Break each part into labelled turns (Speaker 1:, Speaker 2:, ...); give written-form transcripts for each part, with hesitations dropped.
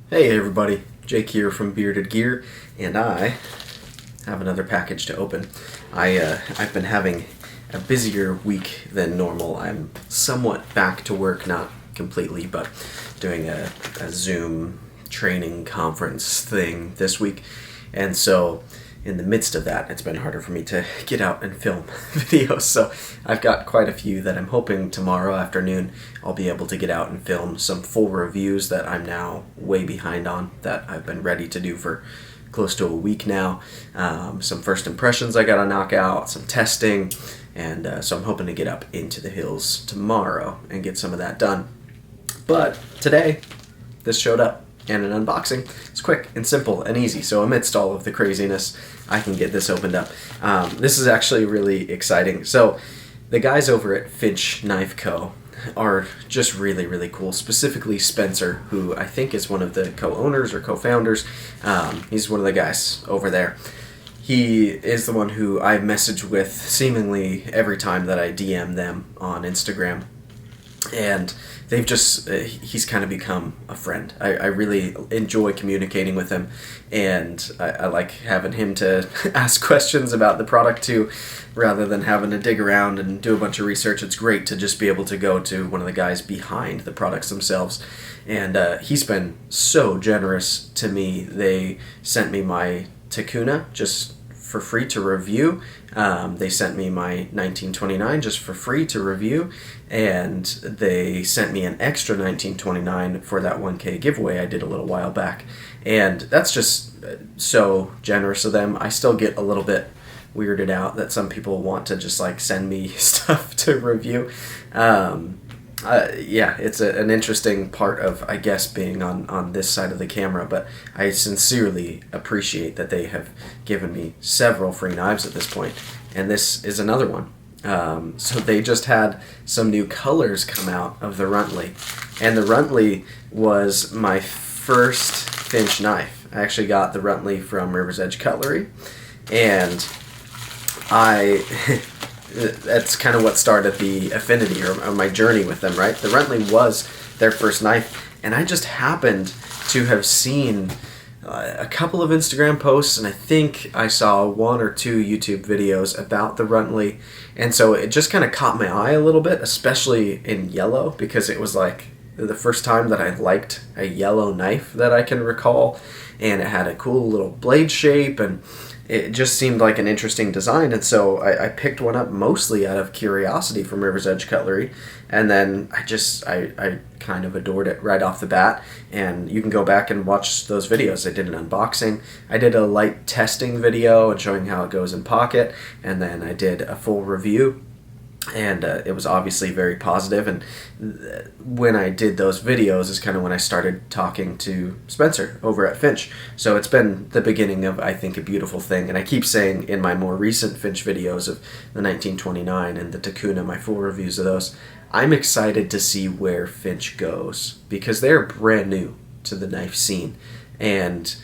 Speaker 1: Hey everybody, Jake here from Bearded Gear, and I have another package to open. I've been having a busier week than normal. I'm somewhat back to work, not completely, but doing a Zoom training conference thing this week, and so in the midst of that, it's been harder for me to get out and film videos. So I've got quite a few that I'm hoping tomorrow afternoon I'll be able to get out and film some full reviews that I'm now way behind on, that I've been ready to do for close to a week now. Some first impressions I gotta knock out, some testing, and so I'm hoping to get up into the hills tomorrow and get some of that done. But today, this showed up, and an unboxing. It's quick and simple and easy, so amidst all of the craziness, I can get this opened up. This is actually really exciting. So the guys over at Finch Knife Co. are just really, really cool. Specifically Spencer, who I think is one of the co-owners or co-founders. He's one of the guys over there. He is the one who I message with seemingly every time that I DM them on Instagram. And they've just, he's kind of become a friend. I really enjoy communicating with him, and I like having him to ask questions about the product too, rather than having to dig around and do a bunch of research. It's great to just be able to go to one of the guys behind the products themselves, and he's been so generous to me. They sent me my Takuna just for free to review. They sent me my 1929 just for free to review, and they sent me an extra 1929 for that 1K giveaway I did a little while back. And that's just so generous of them. I still get a little bit weirded out that some people want to just like send me stuff to review. Yeah, it's an interesting part of, I guess, being on this side of the camera, but I sincerely appreciate that they have given me several free knives at this point, and this is another one. So they just had some new colors come out of the Runtly, and the Runtly was my first Finch knife. I actually got the Runtly from River's Edge Cutlery, and that's kind of what started the affinity or my journey with them, right? The Runtly was their first knife, and I just happened to have seen a couple of Instagram posts, and I think I saw one or two YouTube videos about the Runtly, and so it just kind of caught my eye a little bit, especially in yellow, because it was like the first time that I liked a yellow knife that I can recall, and it had a cool little blade shape, and it just seemed like an interesting design, and so I picked one up mostly out of curiosity from River's Edge Cutlery, and then I kind of adored it right off the bat. And you can go back and watch those videos. I did an unboxing, I did a light testing video and showing how it goes in pocket, and then I did a full review. And it was obviously very positive, and when I did those videos is kind of when I started talking to Spencer over at Finch. So it's been the beginning of, I think, a beautiful thing, and I keep saying in my more recent Finch videos of the 1929 and the Takuna, my full reviews of those, I'm excited to see where Finch goes, because they're brand new to the knife scene, and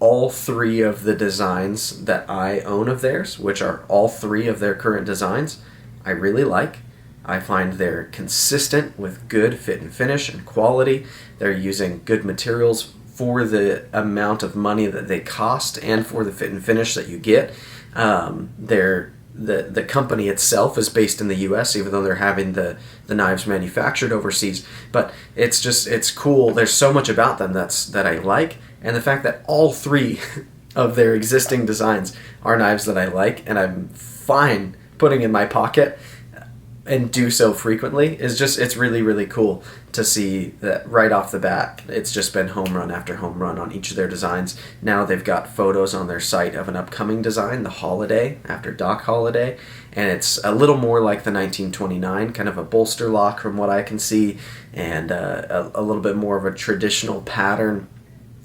Speaker 1: all three of the designs that I own of theirs, which are all three of their current designs, I really like. I find they're consistent with good fit and finish and quality. They're using good materials for the amount of money that they cost and for the fit and finish that you get. The company itself is based in the U.S., even though they're having the knives manufactured overseas. But it's cool. There's so much about them that I like, and the fact that all three of their existing designs are knives that I like, and I'm fine putting in my pocket and do so frequently, it's really, really cool to see that right off the bat. It's just been home run after home run on each of their designs. Now they've got photos on their site of an upcoming design, the Holiday, after Doc Holiday, and it's a little more like the 1929, kind of a bolster lock from what I can see, and a little bit more of a traditional pattern.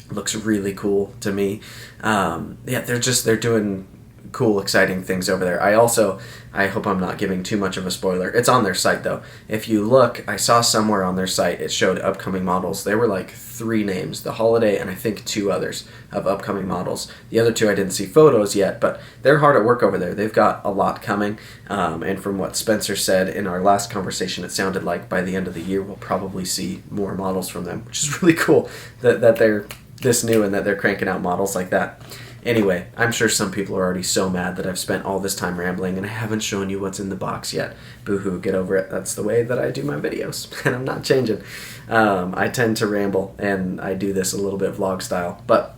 Speaker 1: Looks really cool to me. Yeah, they're doing cool, exciting things over there. I hope I'm not giving too much of a spoiler. It's on their site though. If you look, I saw somewhere on their site it showed upcoming models. There were like 3 names, the Holiday and I think 2 others of upcoming models. The other 2 I didn't see photos yet, but they're hard at work over there. They've got a lot coming, and from what Spencer said in our last conversation, it sounded like by the end of the year we'll probably see more models from them, which is really cool that they're this new and that they're cranking out models like that. Anyway, I'm sure some people are already so mad that I've spent all this time rambling and I haven't shown you what's in the box yet. Boo-hoo, get over it. That's the way that I do my videos, and I'm not changing. I tend to ramble, and I do this a little bit vlog style. But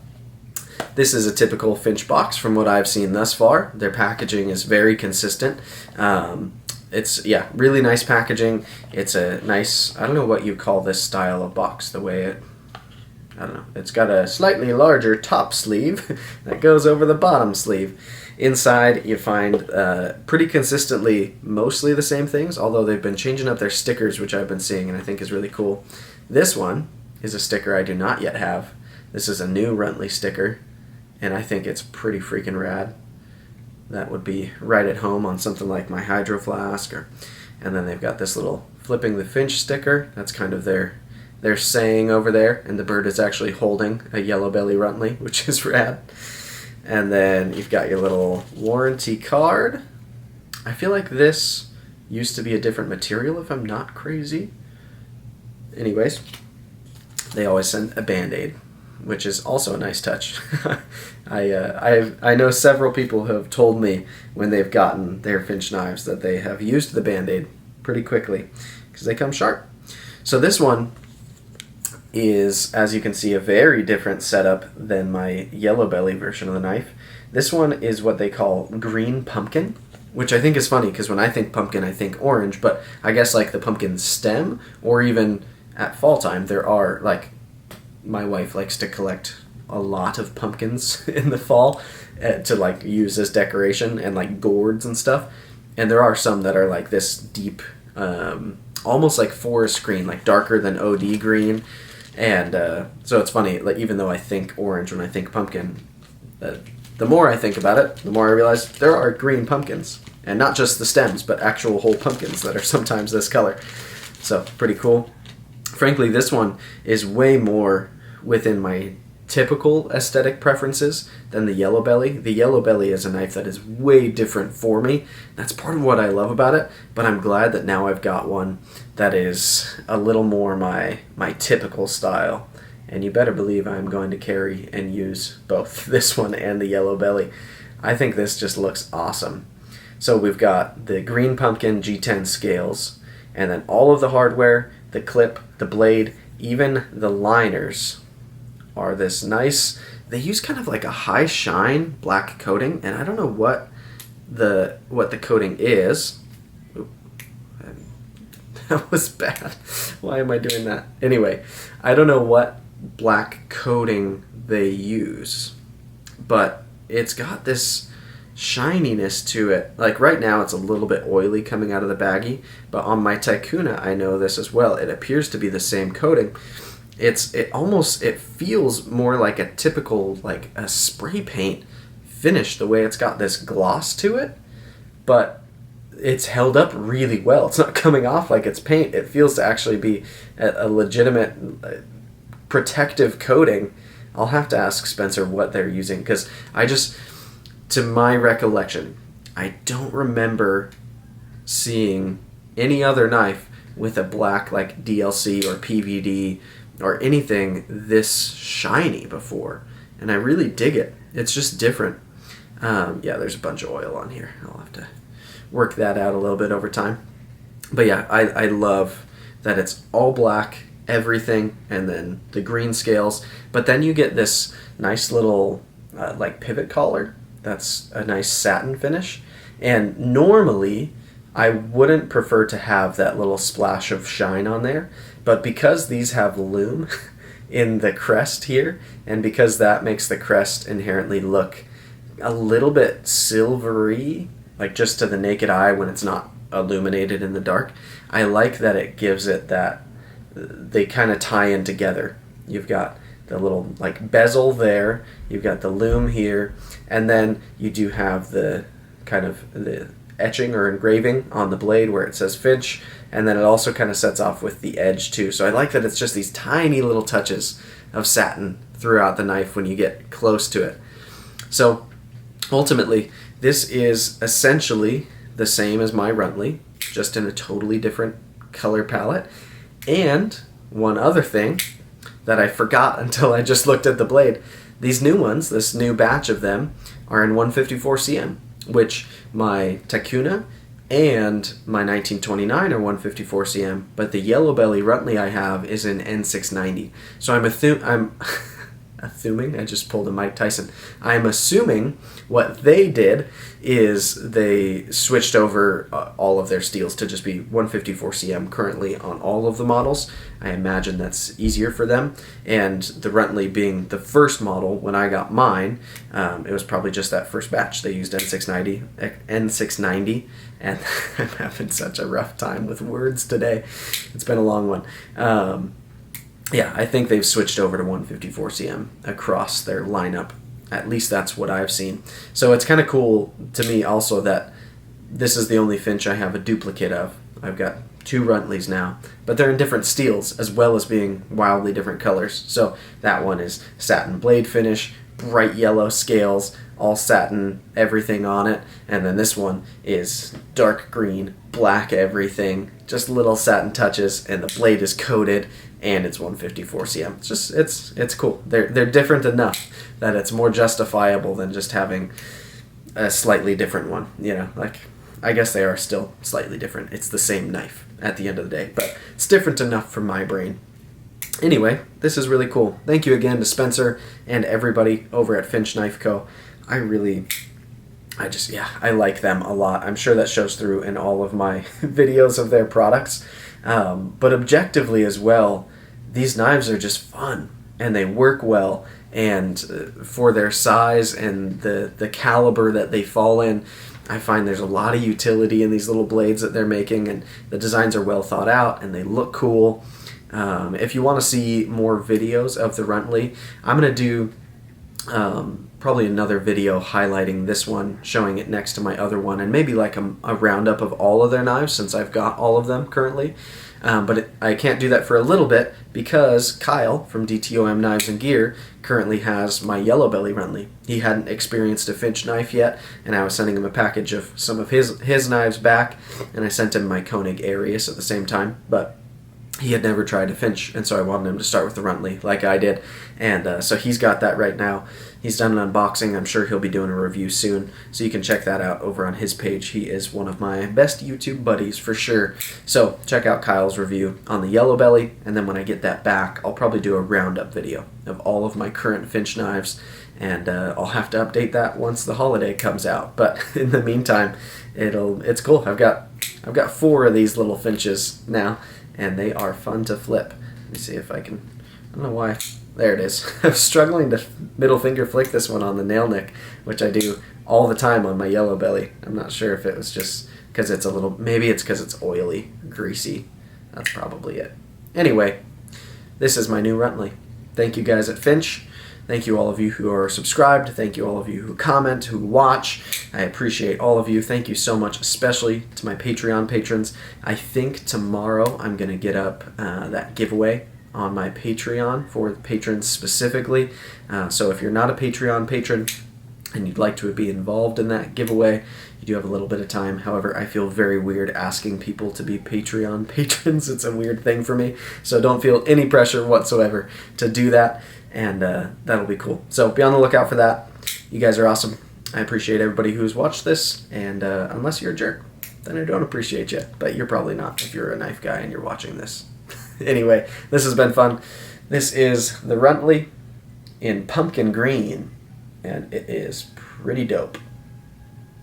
Speaker 1: this is a typical Finch box from what I've seen thus far. Their packaging is very consistent. It's, yeah, really nice packaging. It's a nice, I don't know what you call this style of box, the way it, I don't know. It's got a slightly larger top sleeve that goes over the bottom sleeve. Inside, you find pretty consistently mostly the same things, although they've been changing up their stickers, which I've been seeing and I think is really cool. This one is a sticker I do not yet have. This is a new Runtly sticker, and I think it's pretty freaking rad. That would be right at home on something like my Hydro Flask. And then they've got this little flipping the Finch sticker. That's kind of their saying over there, and the bird is actually holding a yellow belly Runtly, which is rad. And then you've got your little warranty card. I feel like this used to be a different material if I'm not crazy. Anyways, they always send a Band-Aid, which is also a nice touch. I know several people who have told me when they've gotten their Finch knives that they have used the Band-Aid pretty quickly because they come sharp. So this one is, as you can see, a very different setup than my yellow belly version of the knife. This one is what they call green pumpkin, which I think is funny because when I think pumpkin I think orange, but I guess like the pumpkin stem, or even at fall time there are, like, my wife likes to collect a lot of pumpkins in the fall to like use as decoration and like gourds and stuff, and there are some that are like this deep, almost like forest green, like darker than OD green. And so it's funny, like, even though I think orange when I think pumpkin, the more I think about it, the more I realize there are green pumpkins. And not just the stems, but actual whole pumpkins that are sometimes this color. So, pretty cool. Frankly, this one is way more within my typical aesthetic preferences than the yellow belly. The yellow belly is a knife that is way different for me. That's part of what I love about it, but I'm glad that now I've got one that is a little more my typical style. And you better believe I'm going to carry and use both this one and the yellow belly. I think this just looks awesome. So we've got the green pumpkin G10 scales, and then all of the hardware, the clip, the blade, even the liners are this nice, they use kind of like a high shine black coating, and I don't know what the coating is. Oop, that was bad. Why am I doing that? Anyway, I don't know what black coating they use, but it's got this shininess to it. Like right now it's a little bit oily coming out of the baggie, but on my Tycoona I know this as well. It appears to be the same coating. It feels more like a typical, like a spray paint finish, the way it's got this gloss to it, but it's held up really well. It's not coming off like it's paint. It feels to actually be a legitimate protective coating. I'll have to ask Spencer what they're using, because to my recollection, I don't remember seeing any other knife with a black like DLC or PVD or anything this shiny before, and I really dig it. It's just different. Yeah, there's a bunch of oil on here. I'll have to work that out a little bit over time. But yeah, I love that it's all black, everything, and then the green scales. But then you get this nice little like pivot collar. That's a nice satin finish. And normally, I wouldn't prefer to have that little splash of shine on there. But because these have lume in the crest here, and because that makes the crest inherently look a little bit silvery, like just to the naked eye when it's not illuminated in the dark, I like that it gives it that, they kind of tie in together. You've got the little like bezel there. You've got the loom here, and then you do have the kind of the etching or engraving on the blade where it says Finch, and then it also kind of sets off with the edge too. So I like that it's just these tiny little touches of satin throughout the knife when you get close to it. So ultimately, this is essentially the same as my Runtly, just in a totally different color palette. And one other thing that I forgot until I just looked at the blade, these new ones, this new batch of them, are in 154 cm, which my Takuna and my 1929 are 154 cm, but the Yellow Belly Runtly I have is in N690. So I'm assuming, I just pulled a Mike Tyson. I'm assuming what they did is they switched over all of their steels to just be 154 cm currently on all of the models. I imagine that's easier for them. And the Runtly being the first model when I got mine, it was probably just that first batch. They used N690, and I'm having such a rough time with words today. It's been a long one. Yeah, I think they've switched over to 154 cm across their lineup. At least that's what I've seen. So it's kind of cool to me also that this is the only Finch I have a duplicate of. I've got 2 Runtlys now, but they're in different steels as well as being wildly different colors. So that one is satin blade finish, bright yellow scales, all satin, everything on it. And then this one is dark green, black everything, just little satin touches, and the blade is coated, and it's 154 cm. It's just it's cool. They're different enough that it's more justifiable than just having a slightly different one. You know, like I guess they are still slightly different. It's the same knife at the end of the day, but it's different enough for my brain. Anyway, this is really cool. Thank you again to Spencer and everybody over at Finch Knife Co. I like them a lot. I'm sure that shows through in all of my videos of their products. But objectively as well, these knives are just fun and they work well, and for their size and the caliber that they fall in, I find there's a lot of utility in these little blades that they're making, and the designs are well thought out and they look cool. If you want to see more videos of the Runtly, I'm going to do probably another video highlighting this one, showing it next to my other one, and maybe like a roundup of all of their knives since I've got all of them currently. But I can't do that for a little bit because Kyle from DTOM Knives and Gear currently has my Yellow Belly Runtly. He hadn't experienced a Finch knife yet, and I was sending him a package of some of his knives back, and I sent him my Koenig Arius at the same time, but he had never tried a Finch, and so I wanted him to start with the Runtly like I did. And so he's got that right now. He's done an unboxing. I'm sure he'll be doing a review soon, so you can check that out over on his page. He is one of my best YouTube buddies for sure. So check out Kyle's review on the Yellow Belly, and then when I get that back, I'll probably do a roundup video of all of my current Finch knives, and I'll have to update that once the holiday comes out. But in the meantime, it's cool. I've got 4 of these little Finches now, and they are fun to flip. Let me see if I can, I don't know why, there it is. I'm struggling to middle finger flick this one on the nail nick, which I do all the time on my Yellow Belly. I'm not sure if it was just because it's a little, maybe it's because it's oily, greasy. That's probably it. Anyway, this is my new Runtly. Thank you guys at Finch. Thank you all of you who are subscribed. Thank you all of you who comment, who watch. I appreciate all of you. Thank you so much, especially to my Patreon patrons. I think tomorrow I'm going to get up that giveaway on my Patreon for the patrons specifically. So if you're not a Patreon patron and you'd like to be involved in that giveaway, you do have a little bit of time. However, I feel very weird asking people to be Patreon patrons. It's a weird thing for me. So don't feel any pressure whatsoever to do that. And that'll be cool. So be on the lookout for that. You guys are awesome. I appreciate everybody who's watched this. And unless you're a jerk, then I don't appreciate you. But you're probably not if you're a knife guy and you're watching this. Anyway, this has been fun. This is the Runtly in pumpkin green. And it is pretty dope.